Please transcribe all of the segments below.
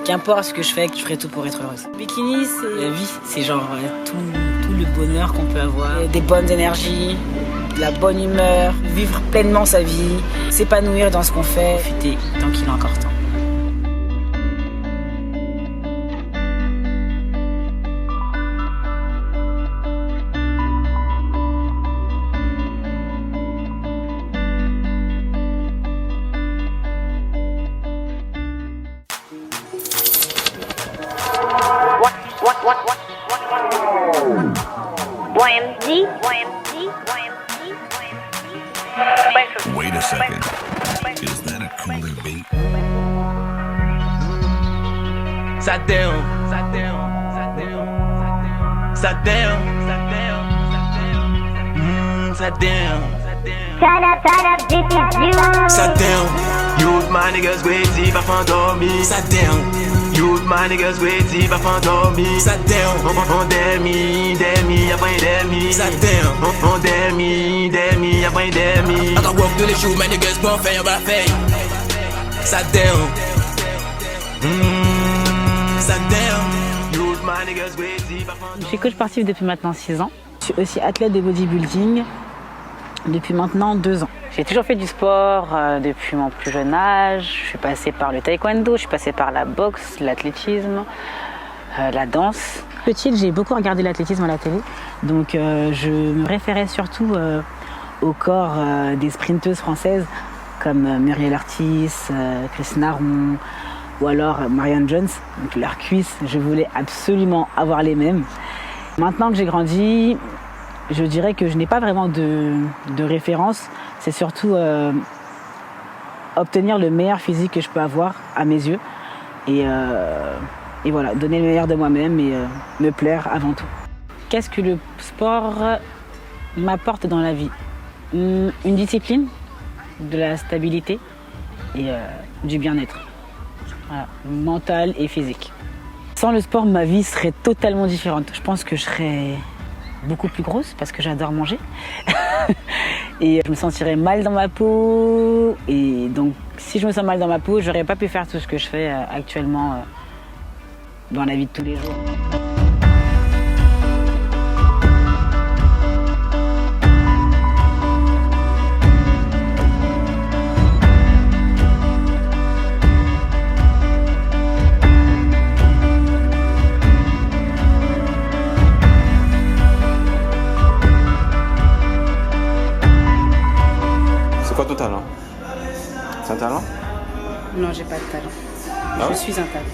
Qu'importe ce que je fais, je ferai tout pour être heureuse. Le bikini, c'est la vie, c'est genre tout le bonheur qu'on peut avoir. Des bonnes énergies, de la bonne humeur, vivre pleinement sa vie, s'épanouir dans ce qu'on fait, profiter tant qu'il est encore temps. Wait a second. Is that a cooler beat? Sat down, sat down, sat down, sat down, sat down, sat down. Sat down. Youth my niggas wait if I found on me. Sat down. Youth my niggas wait if I found on me. Sat down. On demi, après demi. Sat down. On demi, après demi. I got work to the shoot, my niggas gon' fail, but I fail. Sat down. Sat down. Youth my niggas wait if I found. Je suis coach sportif depuis maintenant 6 ans. Je suis aussi athlète de bodybuilding depuis maintenant 2 ans. J'ai toujours fait du sport depuis mon plus jeune âge. Je suis passée par le taekwondo, je suis passée par la boxe, l'athlétisme, la danse. Petite, j'ai beaucoup regardé l'athlétisme à la télé. Donc je me référais surtout au corps des sprinteuses françaises comme Muriel Artis, Christine Aron ou alors Marianne Jones. Donc leurs cuisses, je voulais absolument avoir les mêmes. Maintenant que j'ai grandi, je dirais que je n'ai pas vraiment de référence. C'est surtout obtenir le meilleur physique que je peux avoir à mes yeux. Et voilà, donner le meilleur de moi-même et me plaire avant tout. Qu'est-ce que le sport m'apporte dans la vie? Une discipline, de la stabilité et du bien-être. Voilà, mental et physique. Sans le sport, ma vie serait totalement différente. Je pense que je serais beaucoup plus grosse parce que j'adore manger et je me sentirais mal dans ma peau, et donc si je me sens mal dans ma peau, j'aurais pas pu faire tout ce que je fais actuellement dans la vie de tous les jours. C'est quoi ton talent? C'est un talent? Non, j'ai pas de talent. Ah ouais? Je suis un talent.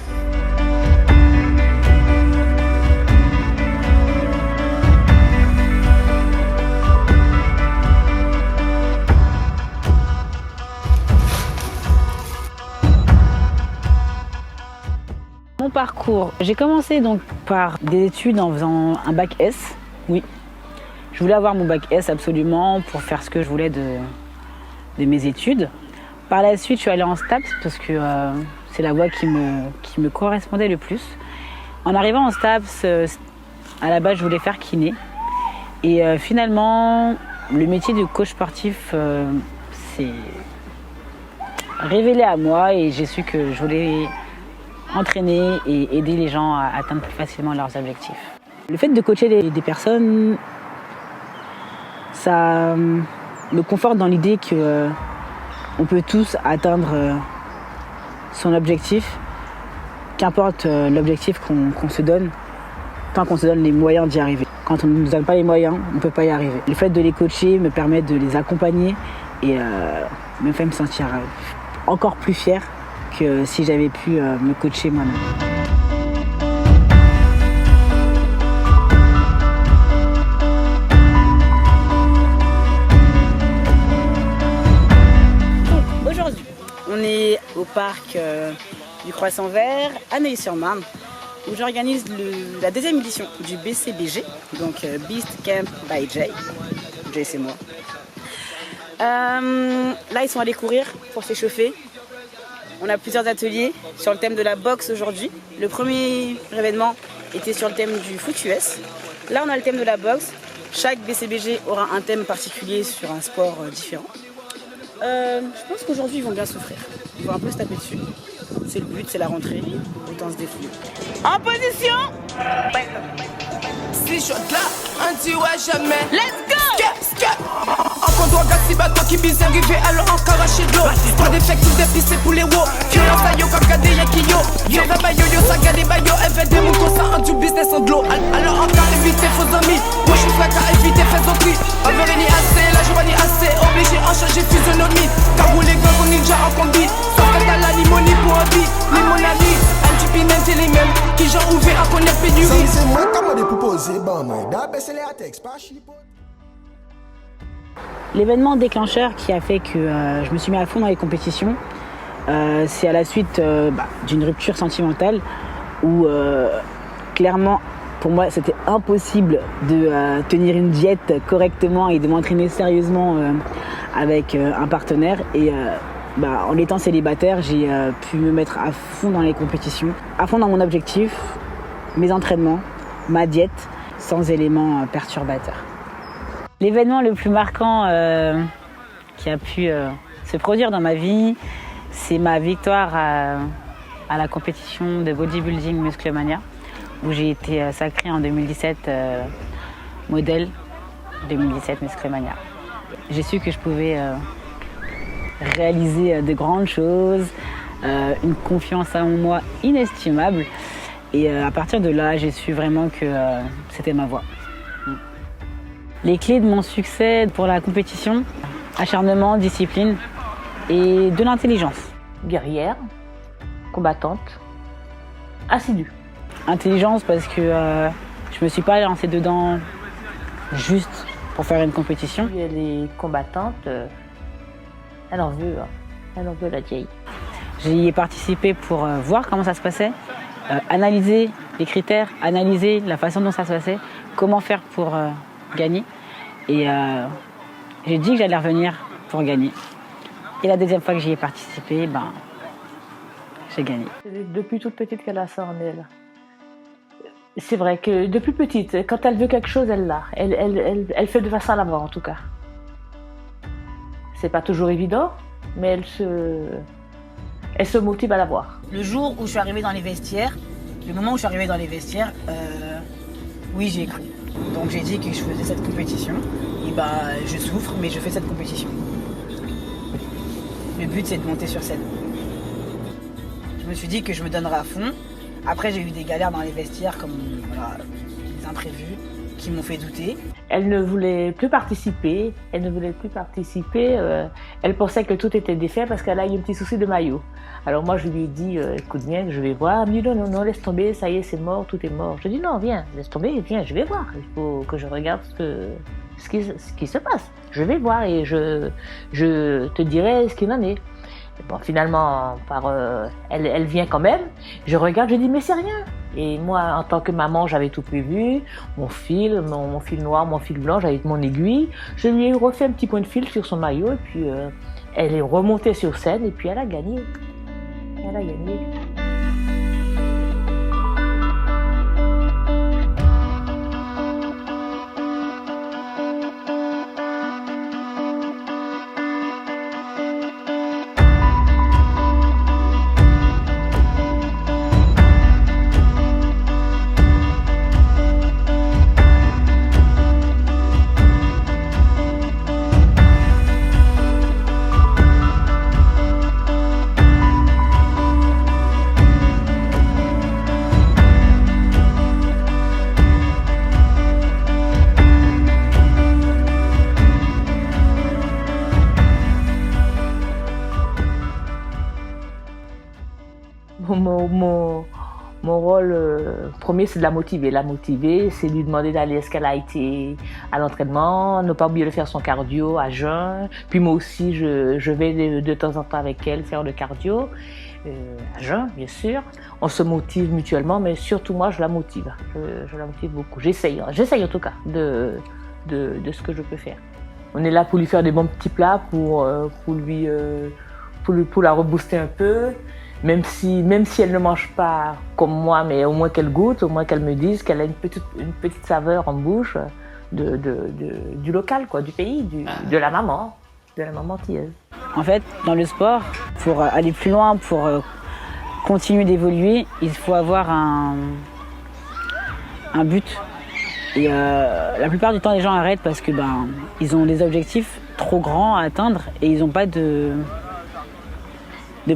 Mon parcours, j'ai commencé donc par des études en faisant un bac S, oui. Je voulais avoir mon bac S absolument pour faire ce que je voulais de mes études. Par la suite, je suis allée en STAPS parce que c'est la voie qui me correspondait le plus. En arrivant en STAPS, à la base, je voulais faire kiné. Et finalement, le métier de coach sportif s'est révélé à moi et j'ai su que je voulais entraîner et aider les gens à atteindre plus facilement leurs objectifs. Le fait de coacher des personnes, ça me conforte dans l'idée que on peut tous atteindre son objectif, qu'importe l'objectif qu'on se donne, tant qu'on se donne les moyens d'y arriver. Quand on ne nous donne pas les moyens, on ne peut pas y arriver. Le fait de les coacher me permet de les accompagner et me fait me sentir encore plus fière que si j'avais pu me coacher moi-même. Aujourd'hui, on est au parc du Croissant Vert à Neuilly-sur-Marne où j'organise la deuxième édition du BCBG, donc Beast Camp by Jay. Jay, c'est moi. Là, ils sont allés courir pour s'échauffer. On a plusieurs ateliers sur le thème de la boxe aujourd'hui. Le premier événement était sur le thème du foot US. Là, on a le thème de la boxe. Chaque BCBG aura un thème particulier sur un sport différent. Je pense qu'aujourd'hui, ils vont bien souffrir. Ils vont un peu se taper dessus. C'est le but, c'est la rentrée. Autant se défouler. En position. Si je suis là, on dit ouais jamais. Let's go. En contour, gassi, bateau qui bise, arrivé alors encore à chez de l'eau. Pas d'effectifs dépistés pour les wots. Violence à yo, comme gade yakio. Yo, va bayo, yo, ça gade bayo. Elle des moutons, ça en du business en de l'eau. Alors encore éviter faux amis. Moi je suis frère qu'à éviter fais au prix. Avéré ni assez, la joie ni assez. Obligé en changer physionomie. Car vous les gars, on ninja en combi. Sauf que t'as la limonie pour un vie. Ni mon ami, un type inès, c'est les mêmes. Qui j'en ouvert à connaître pénurie. C'est moi qui m'a déposé, bon, moi. D'abord, c'est les attextes, pas chipo. L'événement déclencheur qui a fait que je me suis mis à fond dans les compétitions, c'est à la suite d'une rupture sentimentale où clairement pour moi c'était impossible de tenir une diète correctement et de m'entraîner sérieusement avec un partenaire et en étant célibataire j'ai pu me mettre à fond dans les compétitions, à fond dans mon objectif, mes entraînements, ma diète sans éléments perturbateurs. L'événement le plus marquant qui a pu se produire dans ma vie, c'est ma victoire à la compétition de bodybuilding Musclemania, où j'ai été sacrée en 2017 modèle 2017 Musclemania. J'ai su que je pouvais réaliser de grandes choses, une confiance en moi inestimable. Et à partir de là, j'ai su vraiment que c'était ma voie. Les clés de mon succès pour la compétition, acharnement, discipline et de l'intelligence. Guerrière, combattante, assidue. Intelligence parce que je me suis pas lancée dedans juste pour faire une compétition. Elle est combattante, elle en veut la vieille. J'y ai participé pour voir comment ça se passait, analyser les critères, analyser la façon dont ça se passait, comment faire pour gagner. Et j'ai dit que j'allais revenir pour gagner. Et la deuxième fois que j'y ai participé, j'ai gagné. Depuis toute petite qu'elle a ça en elle. C'est vrai que depuis petite, quand elle veut quelque chose, elle l'a. Elle fait de façon à l'avoir en tout cas. C'est pas toujours évident, mais elle se motive à l'avoir. Le jour où je suis arrivée dans les vestiaires, le moment où je suis arrivée dans les vestiaires, oui, j'ai cru. Donc j'ai dit que je faisais cette compétition. Et je souffre, mais je fais cette compétition. Le but, c'est de monter sur scène. Je me suis dit que je me donnerais à fond. Après, j'ai eu des galères dans les vestiaires, comme des imprévus, qui m'ont fait douter. Elle ne voulait plus participer. Elle pensait que tout était défait parce qu'elle a eu un petit souci de maillot. Alors moi, je lui ai dit, écoute bien, je vais voir. Elle me dit, non, laisse tomber, ça y est, c'est mort, tout est mort. Je dis, non, viens, laisse tomber, viens, je vais voir. Il faut que je regarde ce qui se passe. Je vais voir et je te dirai ce qu'il en est. Et bon, finalement, elle vient quand même. Je regarde, je dis, mais c'est rien. Et moi, en tant que maman, j'avais tout prévu. Mon fil noir, mon fil blanc, j'avais mon aiguille. Je lui ai refait un petit point de fil sur son maillot. Et puis, elle est remontée sur scène et puis elle a gagné. Elle a gagné. Mon rôle premier, c'est de la motiver. La motiver, c'est lui demander d'aller, est-ce qu'elle a été à l'entraînement, ne pas oublier de faire son cardio à jeun. Puis moi aussi, je vais de temps en temps avec elle faire le cardio, à jeun, bien sûr. On se motive mutuellement, mais surtout moi, je la motive. Je la motive beaucoup. J'essaye en tout cas de ce que je peux faire. On est là pour lui faire des bons petits plats, pour la rebooster un peu. Même si elle ne mange pas comme moi, mais au moins qu'elle goûte, au moins qu'elle me dise qu'elle a une petite saveur en bouche du local, quoi, du pays, de la maman tillaise. En fait, dans le sport, pour aller plus loin, pour continuer d'évoluer, il faut avoir un but. Et la plupart du temps, les gens arrêtent parce que ils ont des objectifs trop grands à atteindre et ils n'ont pas de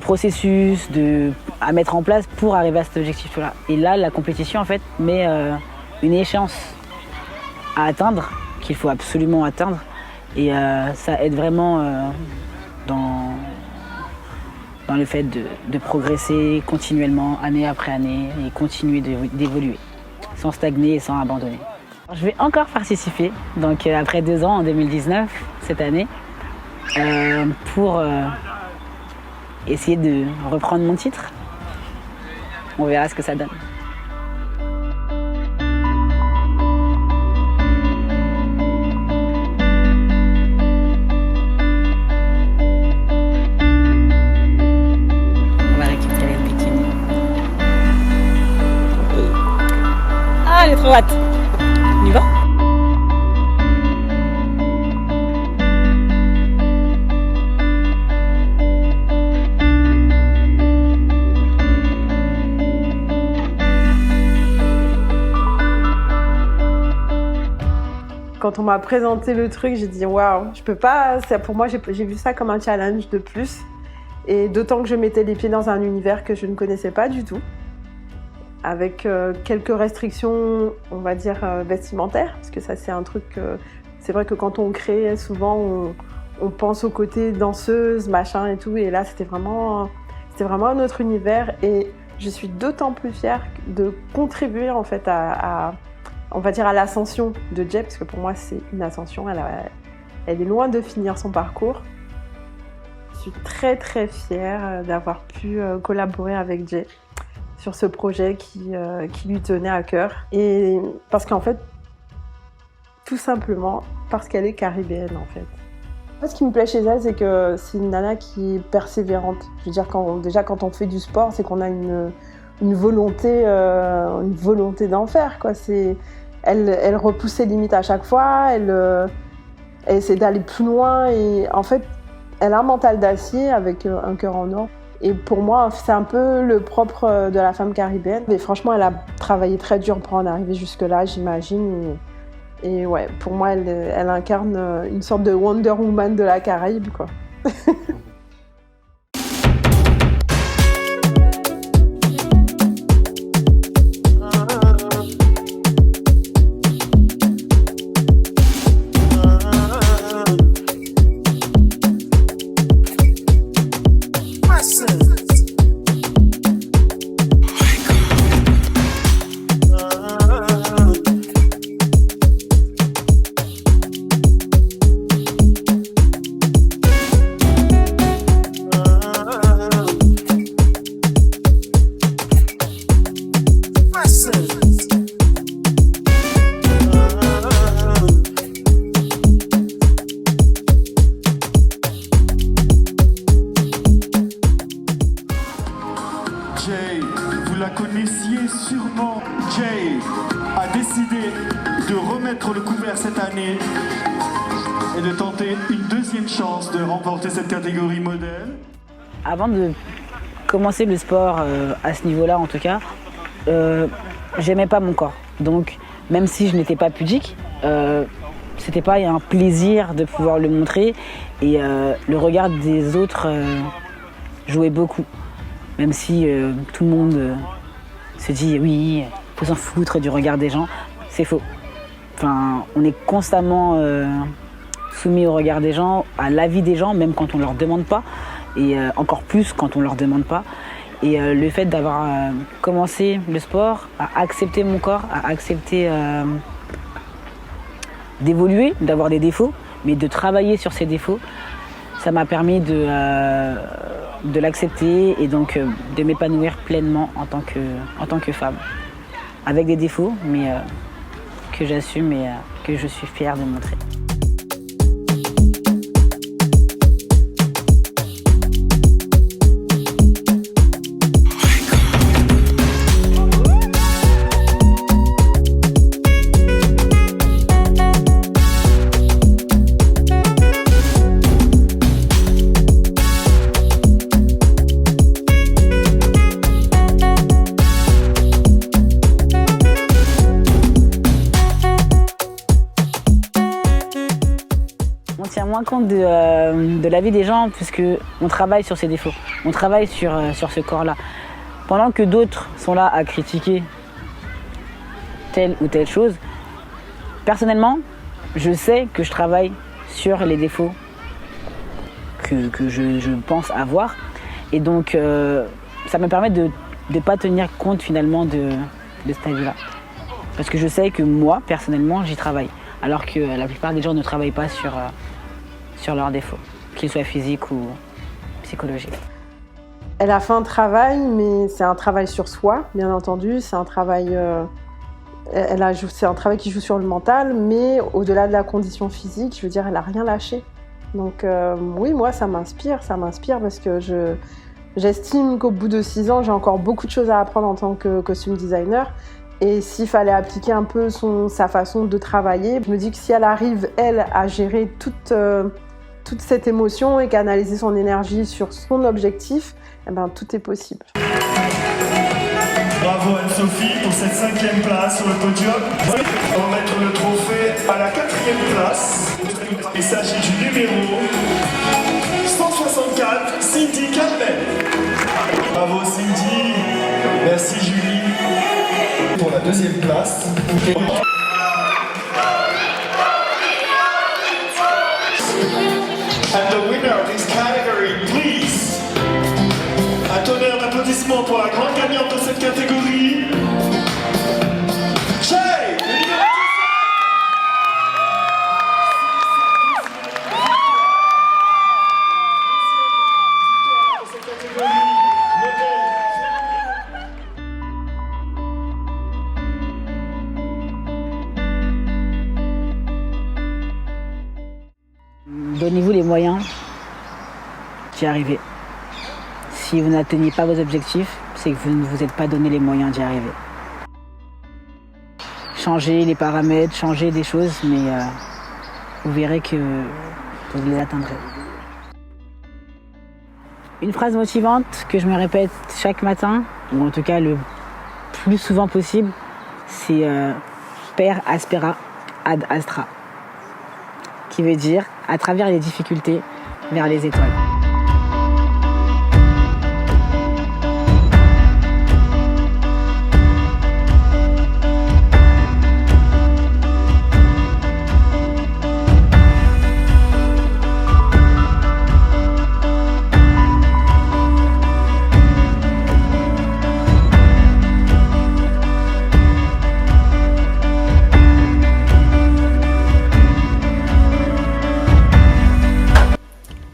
processus à mettre en place pour arriver à cet objectif-là. Et là, la compétition, en fait, met une échéance à atteindre, qu'il faut absolument atteindre. Et ça aide vraiment dans le fait de progresser continuellement, année après année, et continuer d'évoluer, sans stagner et sans abandonner. Je vais encore participer, donc après 2 ans, en 2019, cette année, pour essayer de reprendre mon titre. On verra ce que ça donne. On va récupérer le bikini. Ah, elle est trop hâte. On y va ? Quand on m'a présenté le truc, j'ai dit waouh, je peux pas. Pour moi, j'ai vu ça comme un challenge de plus. Et d'autant que je mettais les pieds dans un univers que je ne connaissais pas du tout, avec quelques restrictions, on va dire vestimentaires, parce que ça c'est un truc. C'est vrai que quand on crée, souvent on pense au côté danseuse, machin et tout. Et là, c'était vraiment un autre univers. Et je suis d'autant plus fière de contribuer en fait on va dire à l'ascension de Jay, parce que pour moi c'est une ascension, elle est loin de finir son parcours. Je suis très très fière d'avoir pu collaborer avec Jay sur ce projet qui lui tenait à cœur. Et parce qu'en fait, tout simplement parce qu'elle est caribéenne en fait. Ce qui me plaît chez elle, c'est que c'est une nana qui est persévérante. Je veux dire, quand on fait du sport, c'est qu'on a une volonté d'en faire, quoi. Elle repousse ses limites à chaque fois, elle essaie d'aller plus loin et en fait, elle a un mental d'acier avec un cœur en or. Et pour moi, c'est un peu le propre de la femme caribéenne. Et franchement, elle a travaillé très dur pour en arriver jusque-là, j'imagine. Et ouais, pour moi, elle incarne une sorte de Wonder Woman de la Caraïbe, quoi. Jay, vous la connaissiez sûrement. Jay a décidé de remettre le couvert cette année et de tenter une deuxième chance de remporter cette catégorie modèle. Avant de commencer le sport à ce niveau-là en tout cas, j'aimais pas mon corps. Donc même si je n'étais pas pudique, c'était pas un plaisir de pouvoir le montrer et le regard des autres jouait beaucoup. Même si tout le monde se dit oui, faut s'en foutre du regard des gens, c'est faux. Enfin, on est constamment soumis au regard des gens, à l'avis des gens, même quand on leur demande pas, et encore plus quand on leur demande pas. Et le fait d'avoir commencé le sport, à accepter mon corps, à accepter d'évoluer, d'avoir des défauts, mais de travailler sur ces défauts, ça m'a permis de l'accepter et donc de m'épanouir pleinement en tant que femme. Avec des défauts, mais que j'assume et que je suis fière de montrer. de la vie des gens, puisque on travaille sur ces défauts, on travaille sur ce corps-là. Pendant que d'autres sont là à critiquer telle ou telle chose, personnellement, je sais que je travaille sur les défauts que je pense avoir. Et donc, ça me permet de ne pas tenir compte finalement de cet avis-là. Parce que je sais que moi, personnellement, j'y travaille. Alors que la plupart des gens ne travaillent pas sur leurs défauts, qu'ils soient physiques ou psychologiques. Elle a fait un travail, mais c'est un travail sur soi, bien entendu. C'est un travail, c'est un travail qui joue sur le mental, mais au-delà de la condition physique, je veux dire, elle n'a rien lâché. Donc oui, moi, ça m'inspire parce que j'estime qu'au bout de 6 ans, j'ai encore beaucoup de choses à apprendre en tant que costume designer. Et s'il fallait appliquer un peu sa façon de travailler, je me dis que si elle arrive, elle, à gérer toute cette émotion et canaliser son énergie sur son objectif, eh ben, tout est possible. Bravo Anne-Sophie pour cette 5e place sur le podium. On va mettre le trophée à la 4e place. Il s'agit du numéro 164, Cindy Calmet. Bravo Cindy. Merci Julie pour la 2e place. And the winner of this category, please. Un tonnerre d'applaudissements pour la grande gagnante de cette catégorie, Jay. Donnez-vous les moyens d'y arriver. Si vous n'atteignez pas vos objectifs, c'est que vous ne vous êtes pas donné les moyens d'y arriver. Changez les paramètres, changez des choses, mais vous verrez que vous les atteindrez. Une phrase motivante que je me répète chaque matin, ou en tout cas le plus souvent possible, c'est Per aspera ad astra, qui veut dire à travers les difficultés vers les étoiles.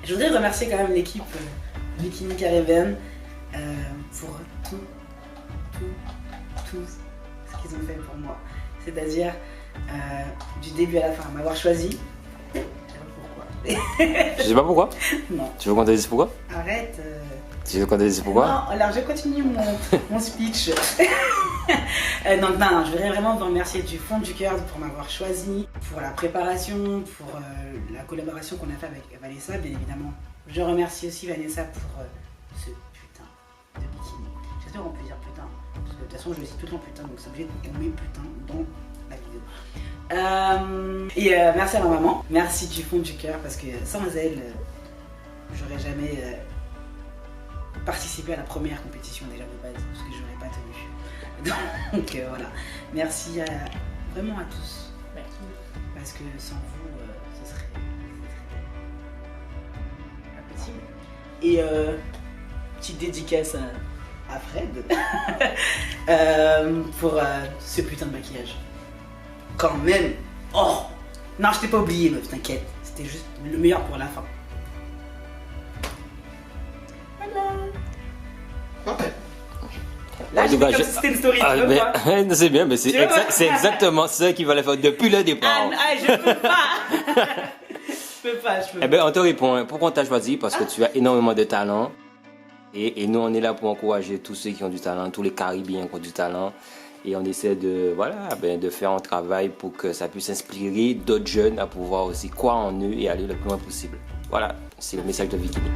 Je voudrais remercier quand même l'équipe Bikini Caribbean pour tout ce qu'ils ont fait pour moi. C'est-à-dire du début à la fin, m'avoir choisi. Je sais pas pourquoi. Je sais pas pourquoi. Non. Tu veux qu'on te dise pourquoi? Arrête. Tu veux qu'on te dise pourquoi? Non, alors je continue mon speech. Donc non, je voudrais vraiment vous remercier du fond du cœur pour m'avoir choisi, pour la préparation, pour la collaboration qu'on a fait avec Vanessa, bien évidemment. Je remercie aussi Vanessa pour ce putain de bikini. J'espère qu'on peut dire putain, parce que de toute façon je le dis tout le temps putain, donc c'est obligé de tomber putain dans la vidéo. Merci à ma maman, merci du fond du cœur, parce que sans elle, j'aurais jamais participé à la première compétition déjà de base, parce que j'aurais pas tenu. Donc voilà, merci vraiment à tous. Merci. Parce que sans vous, ce serait pas possible. Et petite dédicace à Fred pour ce putain de maquillage. Quand même. Oh non, je t'ai pas oublié, meuf, t'inquiète. C'était juste le meilleur pour la fin. Là, je comme si c'était une story. C'est bien, mais c'est exactement ça qu'il fallait faire depuis le départ. Je peux pas. Je peux pas. Eh bien, on te répond. Pourquoi on t'a choisi? Parce que tu as énormément de talent. Et nous, on est là pour encourager tous ceux qui ont du talent, tous les Caribéens qui ont du talent. Et on essaie de faire un travail pour que ça puisse inspirer d'autres jeunes à pouvoir aussi croire en eux et aller le plus loin possible. Voilà, c'est le message de Bikini.